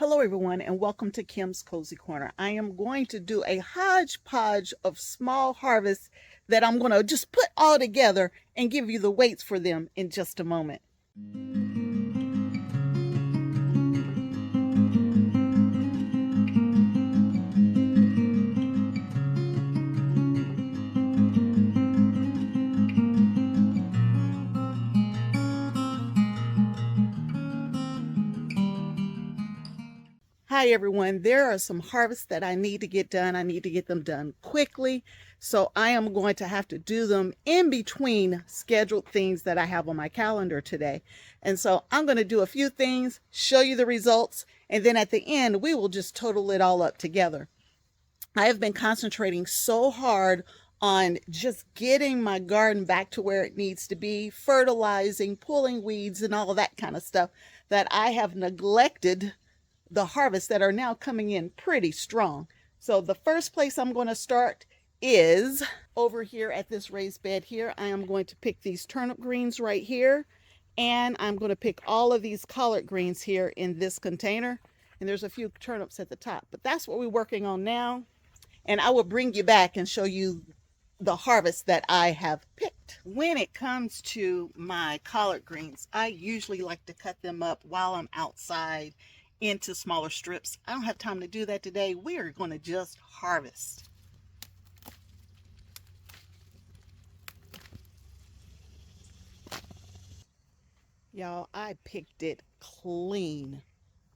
Hello everyone and welcome to Kim's Cozy Corner. I am going to do a hodgepodge of small harvests that I'm going to just put all together and give you the weights for them in just a moment. Hi everyone, there are some harvests that I need to get done. I need to get them done quickly. So I am going to have to do them in between scheduled things that I have on my calendar today. And so I'm going to do a few things, show you the results, and then at the end, we will just total it all up together. I have been concentrating so hard on just getting my garden back to where it needs to be, fertilizing, pulling weeds, and all that kind of stuff, that I have neglected the harvests that are now coming in pretty strong. So the first place I'm going to start is over here at this raised bed here. I am going to pick these turnip greens right here, and I'm going to pick all of these collard greens here in this container. And there's a few turnips at the top, but that's what we're working on now. And I will bring you back and show you the harvest that I have picked. When it comes to my collard greens, I usually like to cut them up while I'm outside into smaller strips. I don't have time to do that today. We are going to just harvest. Y'all, I picked it clean.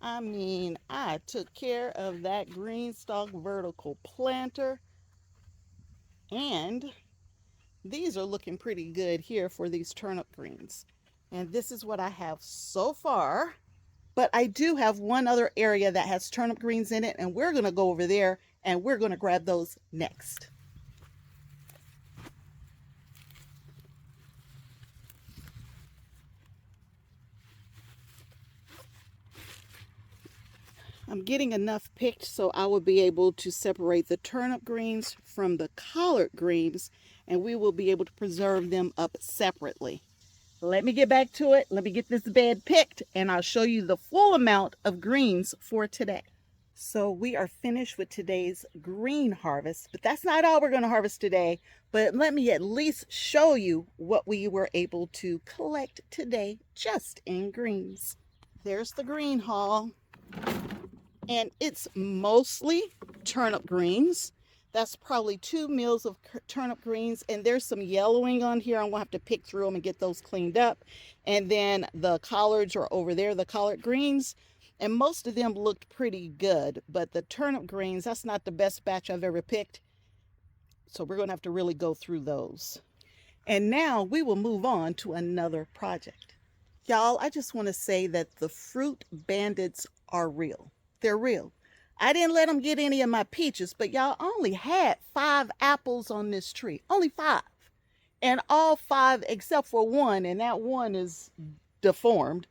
I mean, I took care of that GreenStalk vertical planter, and these are looking pretty good here for these turnip greens. And this is what I have so far. But I do have one other area that has turnip greens in it, and we're going to go over there and we're going to grab those next. I'm getting enough picked so I will be able to separate the turnip greens from the collard greens, and we will be able to preserve them up separately. Let me get back to it. Let me get this bed picked, and I'll show you the full amount of greens for today. So we are finished with today's green harvest, but that's not all we're going to harvest today. But let me at least show you what we were able to collect today just in greens. There's the green haul, and it's mostly turnip greens. That's probably 2 meals of turnip greens, and there's some yellowing on here. I'm gonna have to pick through them and get those cleaned up. And then the collards are over there, the collard greens, and most of them looked pretty good, but the turnip greens, that's not the best batch I've ever picked. So we're gonna have to really go through those. And now we will move on to another project. Y'all, I just want to say that the fruit bandits are real. They're real. I didn't let them get any of my peaches, but y'all, only had 5 apples on this tree. Only 5. And all 5 except for one, and that one is deformed.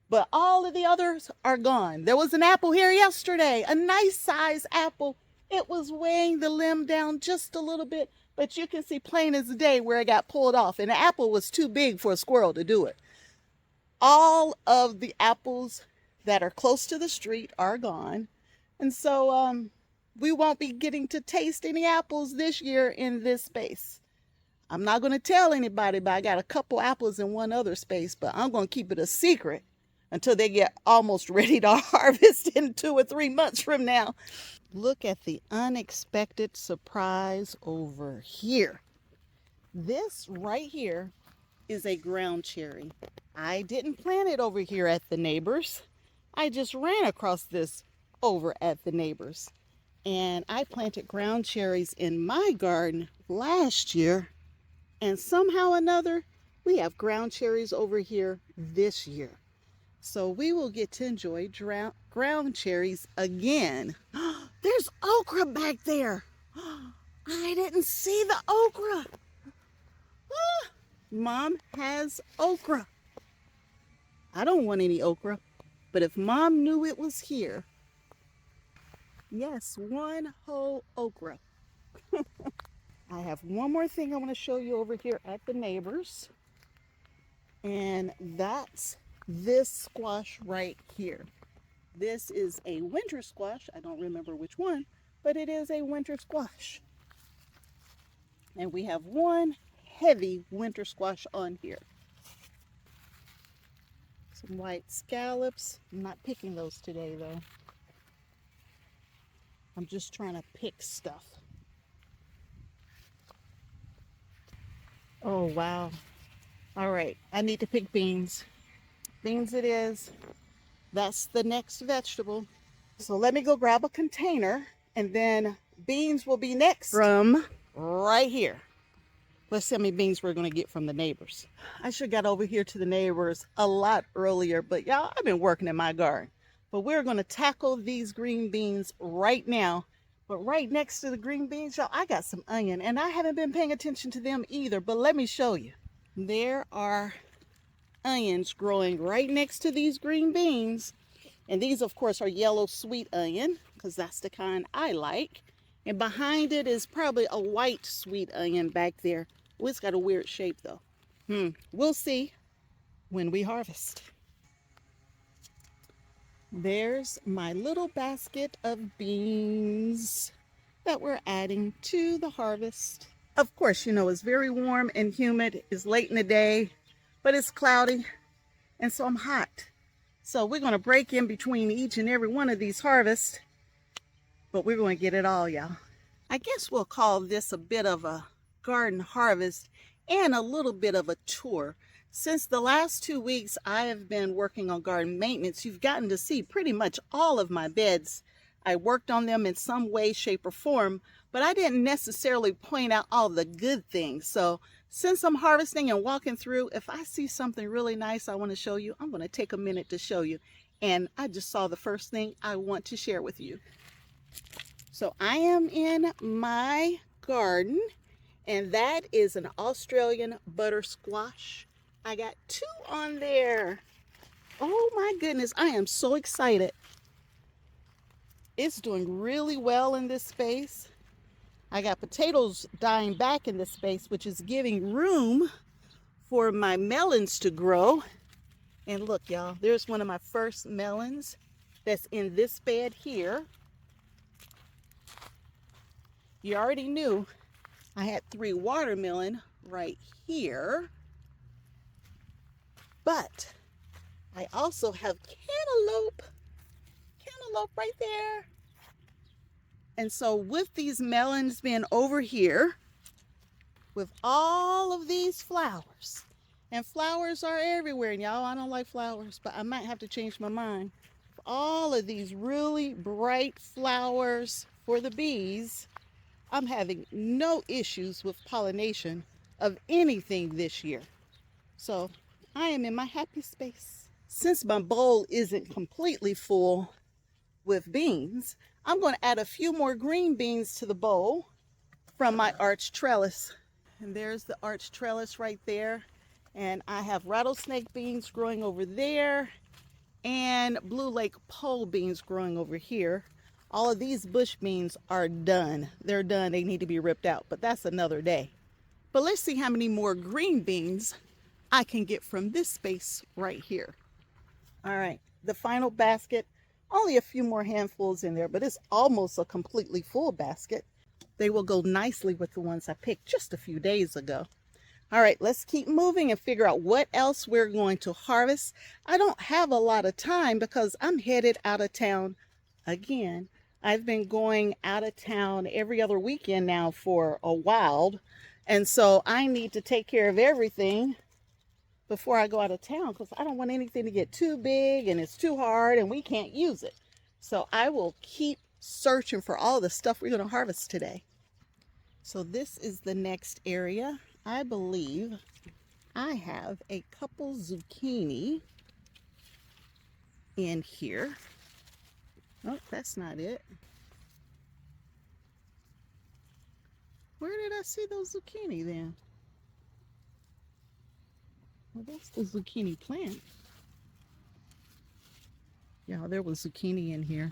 But all of the others are gone. There was an apple here yesterday, a nice size apple. It was weighing the limb down just a little bit, but you can see plain as day where it got pulled off. And the apple was too big for a squirrel to do it. All of the apples that are close to the street are gone. And so we won't be getting to taste any apples this year in this space. I'm not going to tell anybody, but I got a couple apples in one other space, but I'm going to keep it a secret until they get almost ready to harvest in 2 or 3 months from now. Look at the unexpected surprise over here. This right here is a ground cherry. I didn't plant it over here at the neighbors. I just ran across this over at the neighbors, and I planted ground cherries in my garden last year, and somehow or another we have ground cherries over here this year. So we will get to enjoy ground cherries again. There's okra back there. I didn't see the okra. Mom has okra. I don't want any okra, but if Mom knew it was here. Yes, 1 whole okra. I have one more thing I want to show you over here at the neighbors. And that's this squash right here. This is a winter squash. I don't remember which one, but it is a winter squash. And we have one heavy winter squash on here. Some white scallops. I'm not picking those today though. I'm just trying to pick stuff. Oh wow. All right, I need to pick beans. Beans it is. That's the next vegetable. So let me go grab a container, and then beans will be next from right here. Let's see how many beans we're going to get from the neighbors. I should have got over here to the neighbors a lot earlier, but y'all, I've been working in my garden. But we're going to tackle these green beans right now. But right next to the green beans, y'all, I got some onion, and I haven't been paying attention to them either, but let me show you. There are onions growing right next to these green beans. And these, of course, are yellow sweet onion, because that's the kind I like. And behind it is probably a white sweet onion back there. Oh, it's got a weird shape, though. We'll see when we harvest. There's my little basket of beans that we're adding to the harvest. Of course, you know, it's very warm and humid. It's late in the day, but it's cloudy, and so I'm hot. So we're going to break in between each and every one of these harvests, but we're going to get it all, y'all. I guess we'll call this a bit of a garden harvest and a little bit of a tour. Since the last 2 weeks I have been working on garden maintenance, you've gotten to see pretty much all of my beds. I worked on them in some way, shape, or form, but I didn't necessarily point out all the good things. So since I'm harvesting and walking through, if I see something really nice I want to show you, I'm going to take a minute to show you. And I just saw the first thing I want to share with you. So I am in my garden, and that is an Australian butter squash. I got 2 on there. Oh my goodness, I am so excited. It's doing really well in this space. I got potatoes dying back in this space, which is giving room for my melons to grow. And look, y'all, there's one of my first melons that's in this bed here. You already knew I had 3 watermelon right here, but I also have cantaloupe right there. And so with these melons being over here, with all of these flowers, and flowers are everywhere, and y'all, I don't like flowers, but I might have to change my mind. All of these really bright flowers for the bees, I'm having no issues with pollination of anything this year. So I am in my happy space. Since my bowl isn't completely full with beans, I'm going to add a few more green beans to the bowl from my arch trellis. And there's the arch trellis right there. And I have rattlesnake beans growing over there and Blue Lake pole beans growing over here. All of these bush beans are done. They're done. They need to be ripped out, but that's another day. But let's see how many more green beans I can get from this space right here. All right, the final basket, only a few more handfuls in there, but it's almost a completely full basket. They will go nicely with the ones I picked just a few days ago. All right, let's keep moving and figure out what else we're going to harvest. I don't have a lot of time because I'm headed out of town again. I've been going out of town every other weekend now for a while. And so I need to take care of everything before I go out of town because I don't want anything to get too big and it's too hard and we can't use it. So I will keep searching for all the stuff we're going to harvest today. So this is the next area. I believe I have a couple zucchini in here. Oh, that's not it. Where did I see those zucchini then? Well, that's the zucchini plant. Yeah, there was zucchini in here.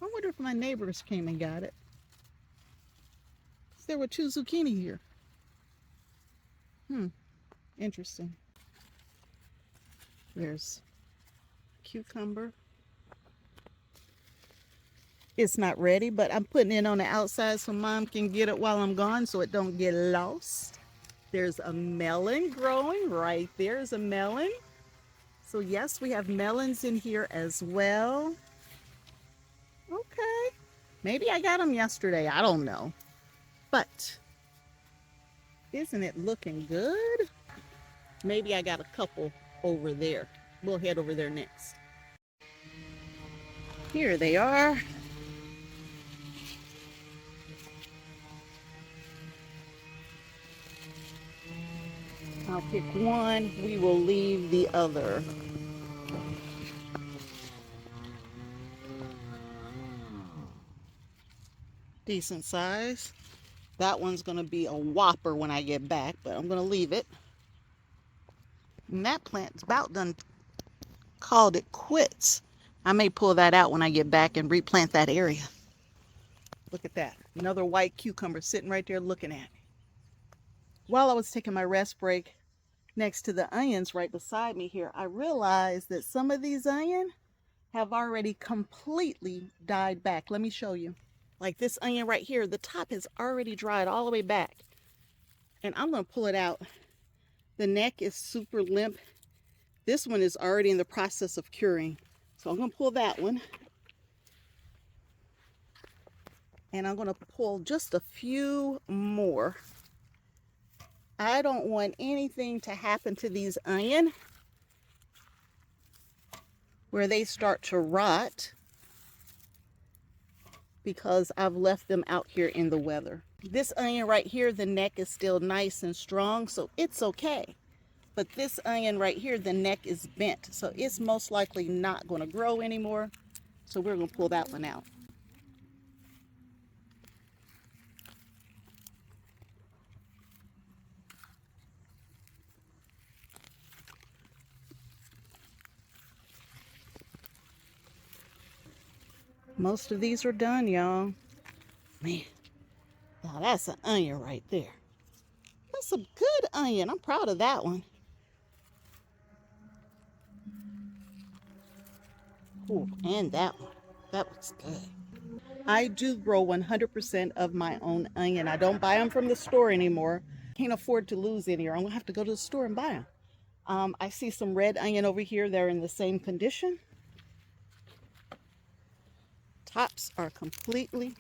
I wonder if my neighbors came and got it. There were 2 zucchini here. Interesting. There's cucumber. It's not ready, but I'm putting it on the outside so Mom can get it while I'm gone so it don't get lost. There's a melon growing right there's a melon. So yes, we have melons in here as well. Okay. Maybe I got them yesterday. I don't know. But isn't it looking good? Maybe I got a couple over there. We'll head over there next. Here they are. I'll pick one. We will leave the other. Decent size. That one's going to be a whopper when I get back, but I'm going to leave it. And that plant's about done called it quits. I may pull that out when I get back and replant that area. Look at that. Another white cucumber sitting right there looking at me. While I was taking my rest break next to the onions right beside me here, I realized that some of these onions have already completely died back. Let me show you. Like this onion right here, the top has already dried all the way back. And I'm going to pull it out. The neck is super limp. This one is already in the process of curing. So I'm going to pull that one. And I'm going to pull just a few more. I don't want anything to happen to these onions where they start to rot because I've left them out here in the weather. This onion right here, the neck is still nice and strong, so it's okay. But this onion right here, the neck is bent, so it's most likely not going to grow anymore. So we're going to pull that one out. Most of these are done, y'all. Man, now that's an onion right there. That's a good onion. I'm proud of that one. Ooh, and that one. That looks good. I do grow 100% of my own onion. I don't buy them from the store anymore. Can't afford to lose any, or I'm going to have to go to the store and buy them. I see some red onion over here. They're in the same condition. Tops are completely,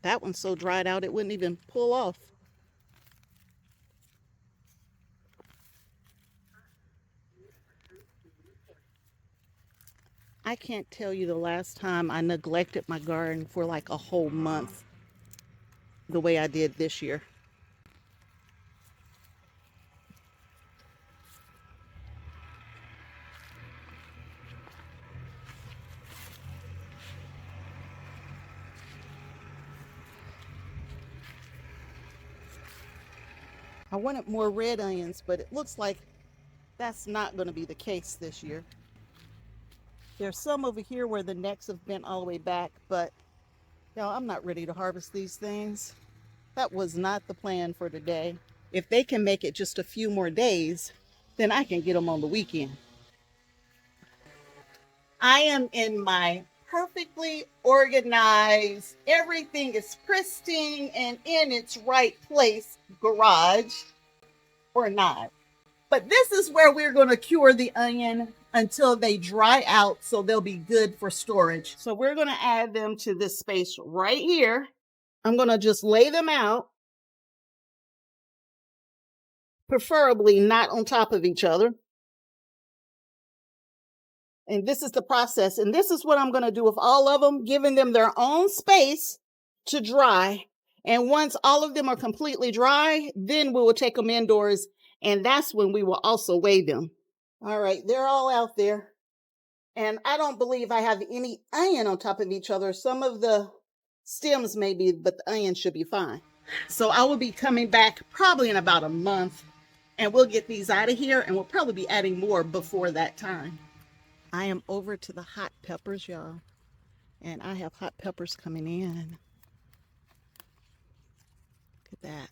that one's so dried out it wouldn't even pull off. I can't tell you the last time I neglected my garden for like a whole month the way I did this year. I wanted more red onions, but it looks like that's not going to be the case this year. There's some over here where the necks have bent all the way back, but y'all, I'm not ready to harvest these things. That was not the plan for today. If they can make it just a few more days, then I can get them on the weekend. I am in my perfectly organized, everything is pristine and in its right place garage, or not. But this is where we're going to cure the onion until they dry out so they'll be good for storage. So we're going to add them to this space right here. I'm going to just lay them out, preferably not on top of each other. And this is the process. And this is what I'm going to do with all of them, giving them their own space to dry. And once all of them are completely dry, then we will take them indoors. And that's when we will also weigh them. All right, they're all out there. And I don't believe I have any onion on top of each other. Some of the stems maybe, but the onion should be fine. So I will be coming back probably in about a month. And we'll get these out of here. And we'll probably be adding more before that time. I am over to the hot peppers, y'all. And I have hot peppers coming in. Look at that.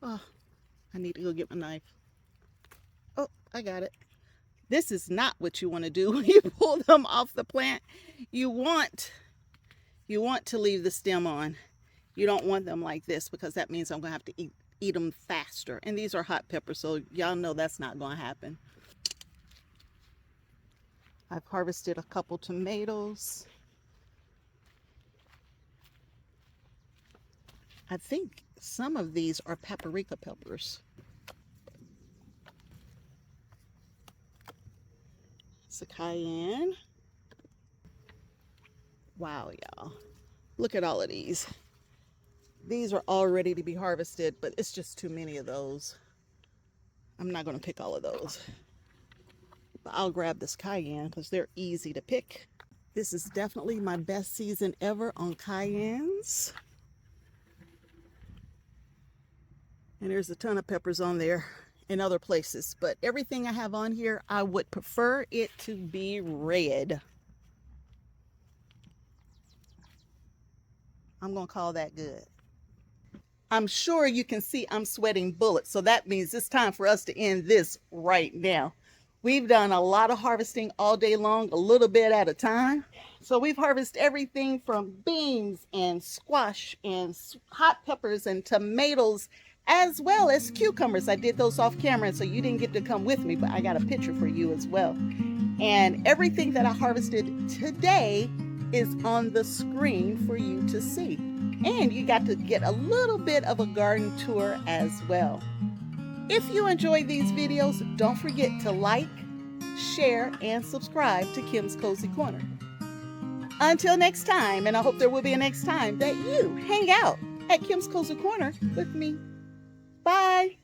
Oh, I need to go get my knife. Oh, I got it. This is not what you want to do when you pull them off the plant. You want to leave the stem on. You don't want them like this, because that means I'm going to have to eat them faster. And these are hot peppers, so y'all know that's not going to happen. I've harvested a couple tomatoes. I think some of these are paprika peppers. It's a cayenne. Wow, y'all. Look at all of these. These are all ready to be harvested, but it's just too many of those. I'm not going to pick all of those. But I'll grab this cayenne because they're easy to pick. This is definitely my best season ever on cayennes. And there's a ton of peppers on there in other places. But everything I have on here, I would prefer it to be red. I'm going to call that good. I'm sure you can see I'm sweating bullets. So that means it's time for us to end this right now. We've done a lot of harvesting all day long, a little bit at a time. So we've harvested everything from beans and squash and hot peppers and tomatoes, as well as cucumbers. I did those off camera, so you didn't get to come with me, but I got a picture for you as well. And everything that I harvested today is on the screen for you to see. And you got to get a little bit of a garden tour as well. If you enjoy these videos, don't forget to like, share, and subscribe to Kim's Cozy Corner. Until next time, and I hope there will be a next time that you hang out at Kim's Cozy Corner with me. Bye.